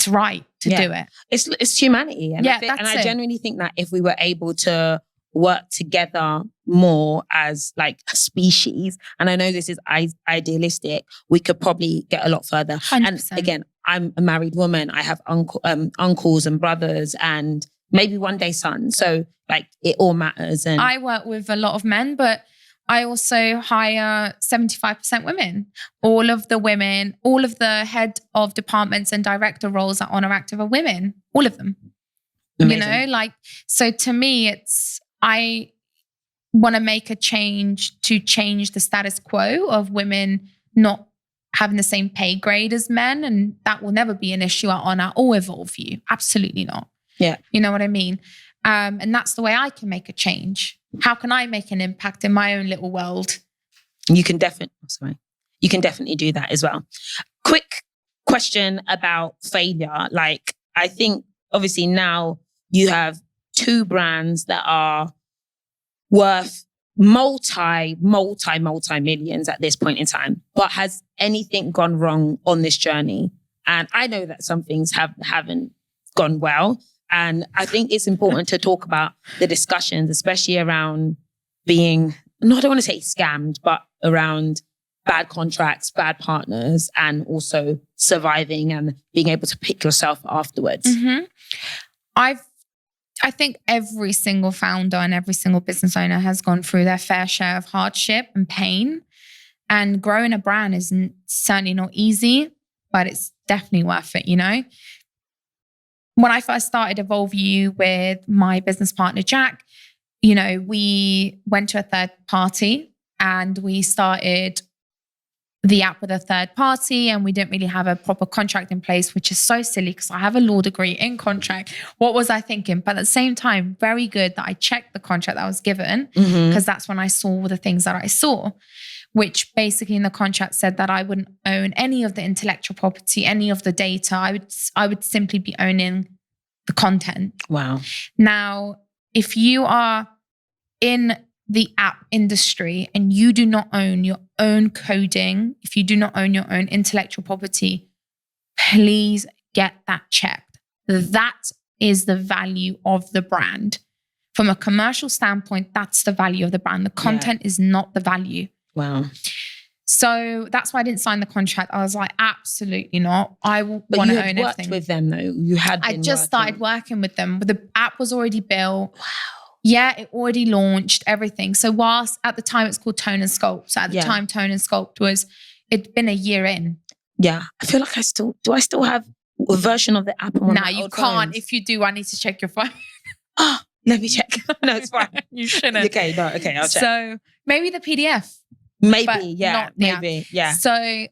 right to do it. It's humanity. And I genuinely think that if we were able to work together more as like a species, and I know this is idealistic, we could probably get a lot further. 100%. And again, I'm a married woman. I have uncles and brothers and maybe one day sons. So like it all matters. And I work with a lot of men, but I also hire 75% women. All of the head of departments and director roles at Oner Active are women. All of them. Amazing. So to me, I want to make a change to change the status quo of women not having the same pay grade as men. And that will never be an issue at Oner or EvolveYou. Absolutely not. Yeah. You know what I mean? And that's the way I can make a change. How can I make an impact in my own little world? You can definitely do that as well. Quick question about failure. Like, I think obviously now you have 2 brands that are worth multi-millions at this point in time. But has anything gone wrong on this journey? And I know that some things haven't gone well. And I think it's important to talk about the discussions, especially around being, I don't want to say scammed, but around bad contracts, bad partners, and also surviving and being able to pick yourself afterwards. Mm-hmm. I think every single founder and every single business owner has gone through their fair share of hardship and pain. And growing a brand is certainly not easy, but it's definitely worth it, you know? When I first started EvolveYou with my business partner, Jack, you know, we went to a third party and we started the app with a third party, and we didn't really have a proper contract in place, which is so silly because I have a law degree in contract. What was I thinking? But at the same time, very good that I checked the contract that I was given, because that's when I saw the things that I saw, which basically in the contract said that I wouldn't own any of the intellectual property, any of the data. I would simply be owning the content. Wow. Now, if you are in the app industry and you do not own your own coding, if you do not own your own intellectual property, please get that checked. That is the value of the brand. From a commercial standpoint, that's the value of the brand. The content is not the value. Wow. So that's why I didn't sign the contract. I was like, absolutely not. I want to own everything. But you had worked with them though. I just started working with them. The app was already built. Wow. Yeah, it already launched, everything. So whilst at the time it's called Tone and Sculpt. So at the time Tone and Sculpt it'd been a year in. Yeah. I feel like do I still have a version of the app on my you old can't. phones? If you do, I need to check your phone. Oh, let me check. No, it's fine. You shouldn't. Okay, I'll check. So maybe the PDF. Maybe, maybe. So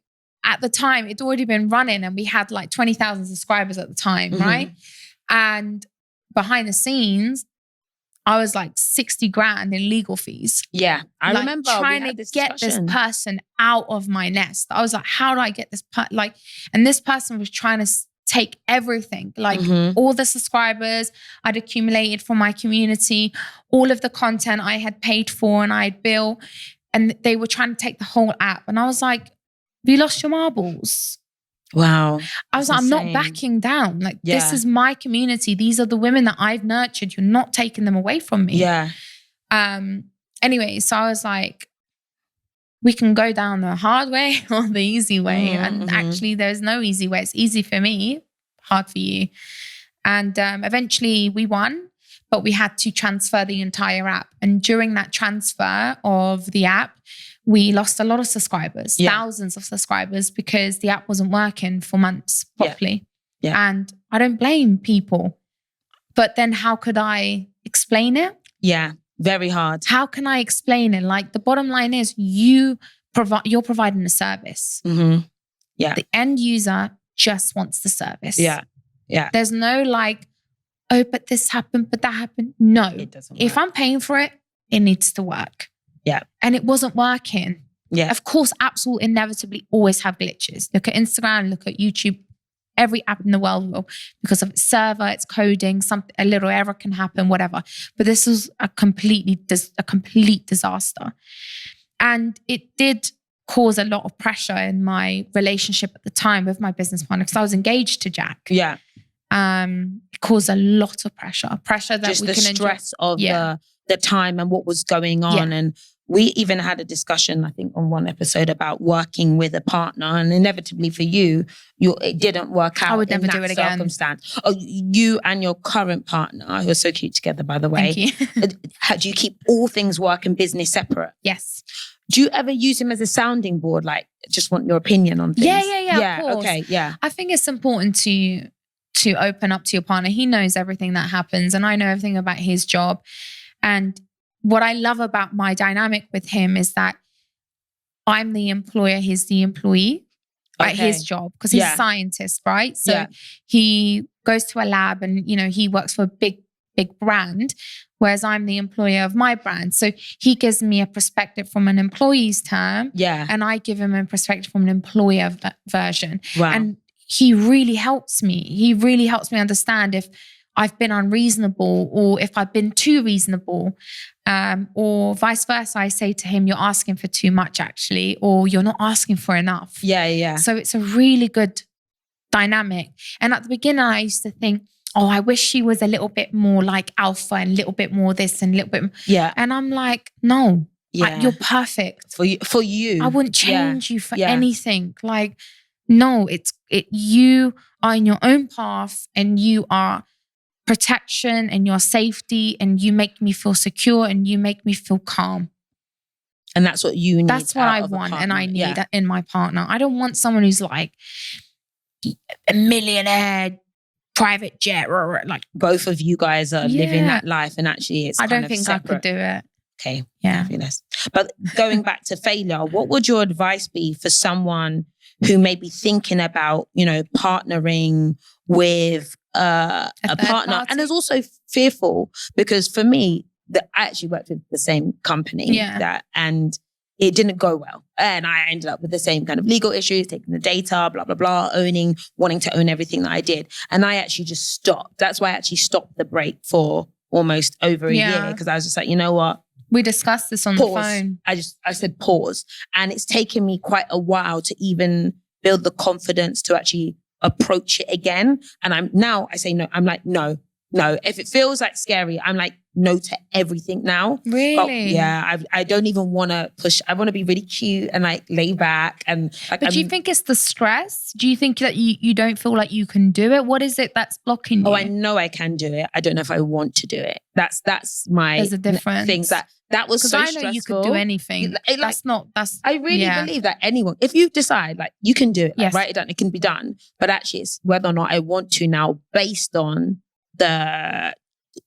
at the time, it'd already been running and we had like 20,000 subscribers at the time, right? And behind the scenes, I was like 60 grand in legal fees. Yeah, I remember trying to get this person out of my nest. I was like, how do I get this and this person was trying to take everything, all the subscribers I'd accumulated from my community, all of the content I had paid for and I had built, and they were trying to take the whole app. And I was like, you lost your marbles. Wow. I was like, I'm not backing down. This is my community. These are the women that I've nurtured. You're not taking them away from me. Yeah. Anyway, so I was like, we can go down the hard way or the easy way. And actually there's no easy way. It's easy for me, hard for you. And eventually we won, but we had to transfer the entire app. And during that transfer of the app, we lost a lot of subscribers, thousands of subscribers, because the app wasn't working for months properly. Yeah. And I don't blame people. But then how could I explain it? Yeah, very hard. How can I explain it? The bottom line is you're providing a service. Yeah. The end user just wants the service. Yeah. Yeah. There's no oh, but this happened, but that happened. No. It doesn't work. If I'm paying for it, it needs to work. Yeah. And it wasn't working. Yeah. Of course, apps will inevitably always have glitches. Look at Instagram, look at YouTube. Every app in the world will, because of its server, its coding, a little error can happen, whatever. But this was a complete disaster. And it did cause a lot of pressure in my relationship at the time with my business partner, because I was engaged to Jack. Yeah. It caused a lot of pressure that just we the can stress of the time and what was going on. And we even had a discussion, I think, on one episode about working with a partner, and inevitably for you, it didn't work out. I would never in do that it again. Circumstance. Oh, you and your current partner, who are so cute together, by the way. Thank you. Do you keep all things work and business separate? Yes. Do you ever use him as a sounding board? Like, just want your opinion on things? Yeah. Of course. Okay. Yeah. I think it's important to open up to your partner. He knows everything that happens, and I know everything about his job. And what I love about my dynamic with him is that I'm the employer, he's the employee at his job, because he's a scientist, right? So he goes to a lab and, he works for a big brand, whereas I'm the employer of my brand. So he gives me a perspective from an employee's term, and I give him a perspective from an employer version. Wow. And he really helps me. He really helps me understand if I've been unreasonable or if I've been too reasonable, or vice versa. I say to him, you're asking for too much actually, or you're not asking for enough. Yeah. So it's a really good dynamic. And at the beginning, I used to think, oh, I wish she was a little bit more like alpha and a little bit more this and a little bit. Yeah. And I'm like, no, you're perfect. For you. I wouldn't change you for anything. Like, no, you are in your own path and you are protection and your safety, and you make me feel secure and you make me feel calm. And that's what you need. That's what I want and I need in my partner. I don't want someone who's like a millionaire, private jet, like both of you guys are living that life, and actually it's I don't think separate. I could do it. Okay. Yeah. Fabulous. But going back to failure, what would your advice be for someone who may be thinking about, partnering with a partner party, and is also fearful? Because for me, I actually worked with the same company and it didn't go well. And I ended up with the same kind of legal issues, taking the data, blah, blah, blah, wanting to own everything that I did. And I actually just stopped. That's why I actually stopped the break for almost over a year, because I was just like, you know what? We discussed this on the phone. I said pause. And it's taken me quite a while to even build the confidence to actually approach it again. And I say no. I'm like, no. If it feels like scary, I'm like, no to everything now. Really? But I don't even want to push. I want to be really cute and like lay back. And like, but do you think it's the stress? Do you think that you don't feel like you can do it? What is it that's blocking you? Oh, I know I can do it. I don't know if I want to do it. That's my There's a difference. Things that was so stressful. Because I know you could do anything. I really believe that anyone, if you decide like you can do it, yes. write it down, it can be done. But actually it's whether or not I want to now, based on the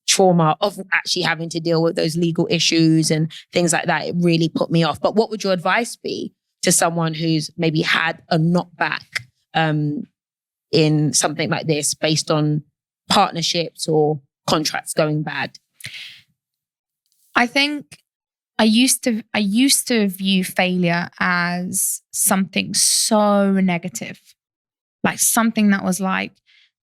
trauma of actually having to deal with those legal issues and things like that. It really put me off. But what would your advice be to someone who's maybe had a knockback in something like this based on partnerships or contracts going bad? I think I used to view failure as something so negative, like something that was like,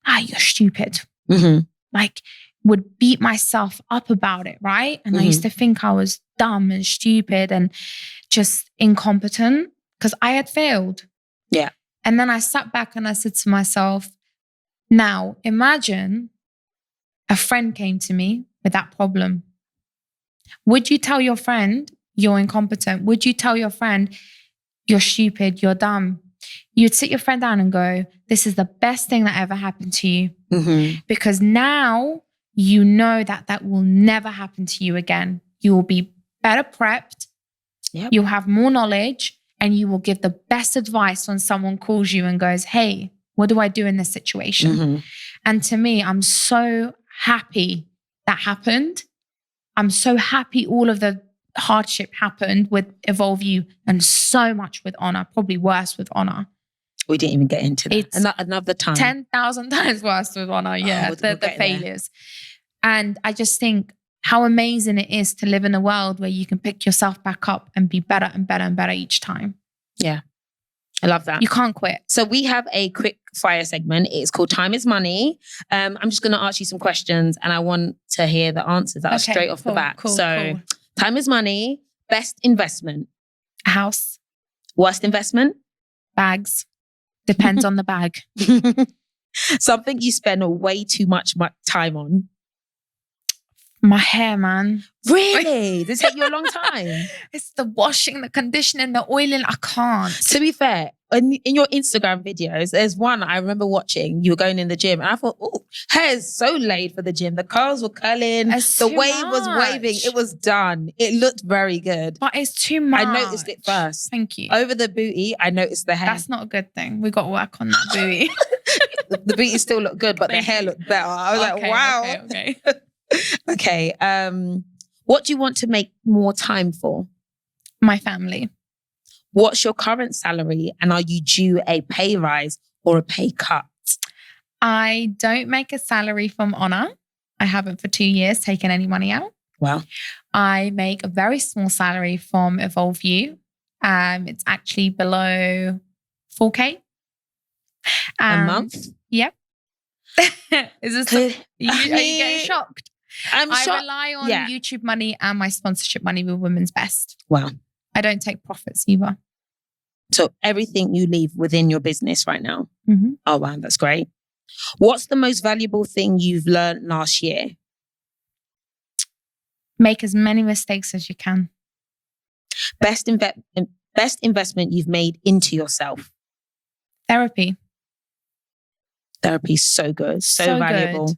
you're stupid. Mm-hmm. Like, would beat myself up about it, right? And I used to think I was dumb and stupid and just incompetent because I had failed. Yeah. And then I sat back and I said to myself, now imagine a friend came to me with that problem. Would you tell your friend you're incompetent? Would you tell your friend you're stupid, you're dumb? You'd sit your friend down and go, this is the best thing that ever happened to you. Mm-hmm. Because now you know that will never happen to you again. You will be better prepped. Yep. You'll have more knowledge and you will give the best advice when someone calls you and goes, hey, what do I do in this situation? Mm-hmm. And to me, I'm so happy that happened. I'm so happy all of the hardship happened with EvolveYou and so much with Oner, probably worse with Oner. We didn't even get into that. It's another time. 10,000 times worse with Oner, the failures. There. And I just think how amazing it is to live in a world where you can pick yourself back up and be better and better and better each time. Yeah. I love that. You can't quit. So we have a quick fire segment. It's called Time is Money. I'm just going to ask you some questions and I want to hear the answers that are straight off the bat. Cool. Time is money. Best investment? A house. Worst investment? Bags. Depends on the bag. Something you spend way too much time on? My hair, man. Really? Does it take you a long time? It's the washing, the conditioning, the oiling. I can't. To be fair, in your Instagram videos, there's one I remember watching. You were going in the gym and I thought, oh, hair is so laid for the gym. The curls were curling. The wave was waving. It was done. It looked very good. But it's too much. I noticed it first. Thank you. Over the booty, I noticed the hair. That's not a good thing. We got to work on that booty. The booty still looked good, but the hair looked better. I was like, wow. Okay. Okay. What do you want to make more time for? My family. What's your current salary and are you due a pay rise or a pay cut? I don't make a salary from Oner. I haven't for 2 years taken any money out. Wow. I make a very small salary from EvolveYou. It's actually below 4K. A month? Yep. Is this are you getting shocked? I rely on YouTube money and my sponsorship money with Women's Best. Wow. I don't take profits either. So everything you leave within your business right now? Mm-hmm. Oh, wow. That's great. What's the most valuable thing you've learned last year? Make as many mistakes as you can. Best investment you've made into yourself? Therapy. Therapy is so good. So valuable. Good.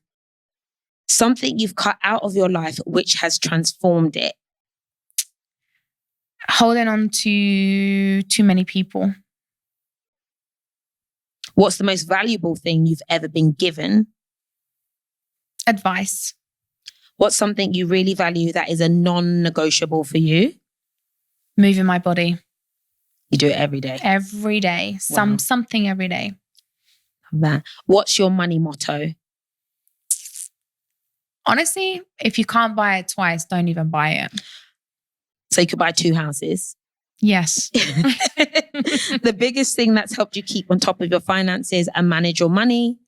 Something you've cut out of your life which has transformed it? Holding on to too many people. What's the most valuable thing you've ever been given? Advice. What's something you really value that is a non-negotiable for you? Moving my body. You do it every day? Every day. Wow. Something every day. That. What's your money motto? Honestly, if you can't buy it twice, don't even buy it. So you could buy 2 houses? Yes. The biggest thing that's helped you keep on top of your finances and manage your money?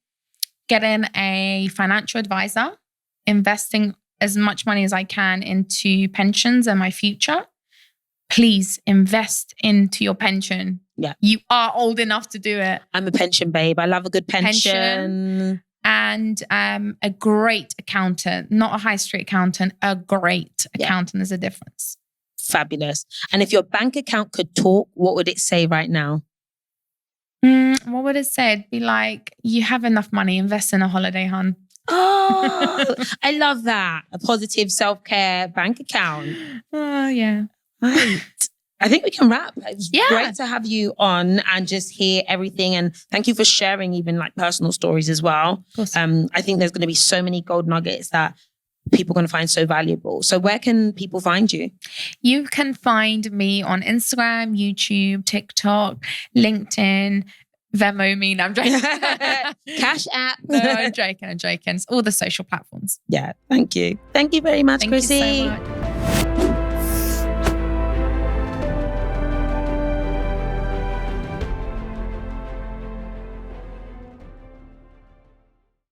Getting a financial advisor, investing as much money as I can into pensions and my future. Please invest into your pension. Yeah. You are old enough to do it. I'm a pension babe. I love a good pension. And a great accountant, not a high street accountant, a great accountant. There's a difference. Fabulous. And if your bank account could talk, what would it say right now? What would it say? It'd be like, you have enough money, invest in a holiday, hon. Oh, I love that. A positive self-care bank account. Oh, yeah. Right. I think we can wrap. It's great to have you on and just hear everything. And thank you for sharing even like personal stories as well. Of course. I think there's going to be so many gold nuggets that people are going to find so valuable. So where can people find you? You can find me on Instagram, YouTube, TikTok, LinkedIn, Venmo me. No, I'm joking. Cash App. No, I'm joking. It's all the social platforms. Yeah. Thank you. Thank you very much, Krissy. Thank you so much.